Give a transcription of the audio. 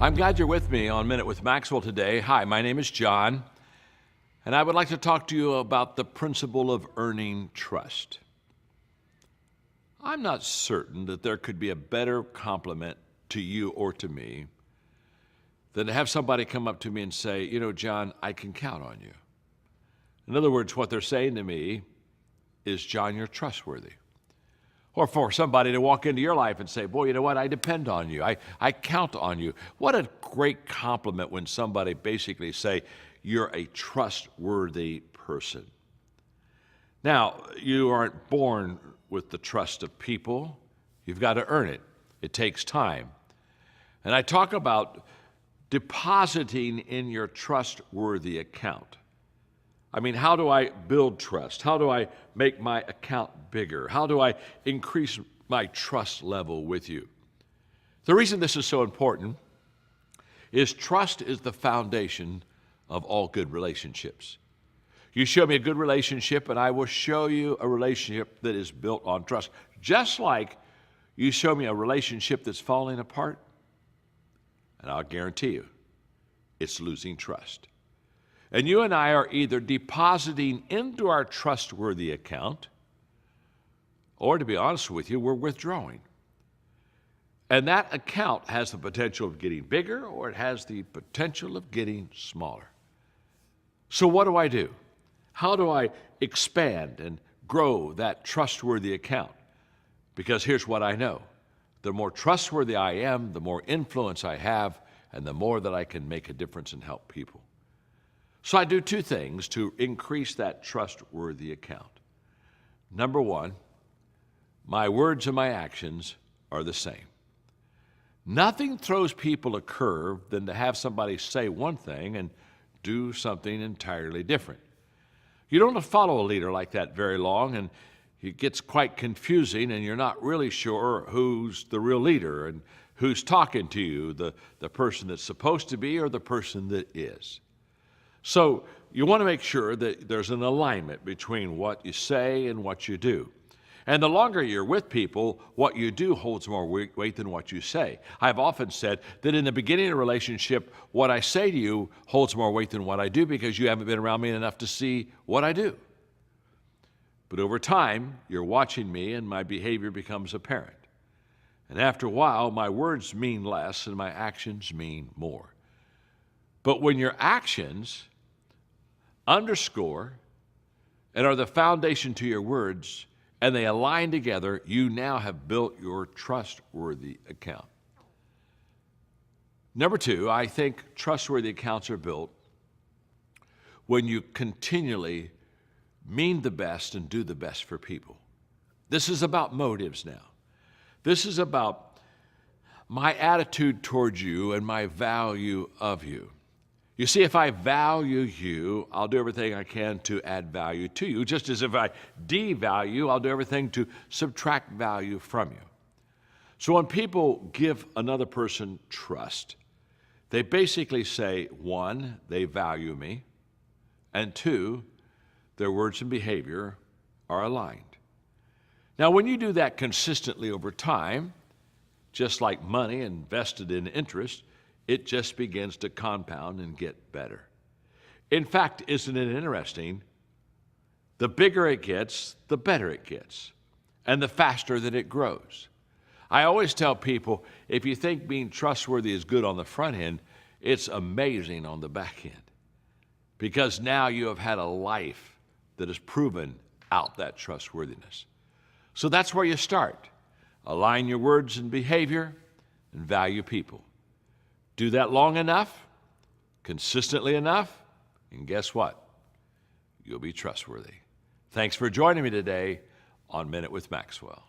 I'm glad you're with me on Minute with Maxwell today. Hi, my name is John, and I would like to talk to you about the principle of earning trust. I'm not certain that there could be a better compliment to you or to me than to have somebody come up to me and say, John, I can count on you. In other words, what they're saying to me is, John, you're trustworthy. Or for somebody to walk into your life and say, boy, you know what, I depend on you. I count on you. What a great compliment when somebody basically say, you're a trustworthy person. Now, you aren't born with the trust of people. You've got to earn it. It takes time. And I talk about depositing in your trustworthy account. I mean, how do I build trust? How do I make my account bigger? How do I increase my trust level with you? The reason this is so important is trust is the foundation of all good relationships. You show me a good relationship, and I will show you a relationship that is built on trust. Just like you show me a relationship that's falling apart, and I'll guarantee you, it's losing trust. And you and I are either depositing into our trustworthy account, or to be honest with you, we're withdrawing. And that account has the potential of getting bigger, or it has the potential of getting smaller. So what do I do? How do I expand and grow that trustworthy account? Because here's what I know. The more trustworthy I am, the more influence I have, and the more that I can make a difference and help people. So I do two things to increase that trustworthy account. Number one, my words and my actions are the same. Nothing throws people a curve than to have somebody say one thing and do something entirely different. You don't follow a leader like that very long, and it gets quite confusing, and you're not really sure who's the real leader and who's talking to you, the person that's supposed to be or the person that is. So you want to make sure that there's an alignment between what you say and what you do. And the longer you're with people, what you do holds more weight than what you say. I've often said that in the beginning of a relationship, what I say to you holds more weight than what I do because you haven't been around me enough to see what I do. But over time, you're watching me and my behavior becomes apparent. And after a while, my words mean less and my actions mean more. But when your actions underscore and are the foundation to your words, and they align together, you now have built your trustworthy account. Number two, I think trustworthy accounts are built when you continually mean the best and do the best for people. This is about motives now. This is about my attitude towards you and my value of you. You see, if I value you, I'll do everything I can to add value to you, just as if I devalue, I'll do everything to subtract value from you. So when people give another person trust, they basically say, one, they value me, and two, their words and behavior are aligned. Now, when you do that consistently over time, just like money invested in interest, it just begins to compound and get better. In fact, isn't it interesting? The bigger it gets, the better it gets, and the faster that it grows. I always tell people, if you think being trustworthy is good on the front end, it's amazing on the back end. Because now you have had a life that has proven out that trustworthiness. So that's where you start. Align your words and behavior and value people. Do that long enough, consistently enough, and guess what? You'll be trustworthy. Thanks for joining me today on Minute with Maxwell.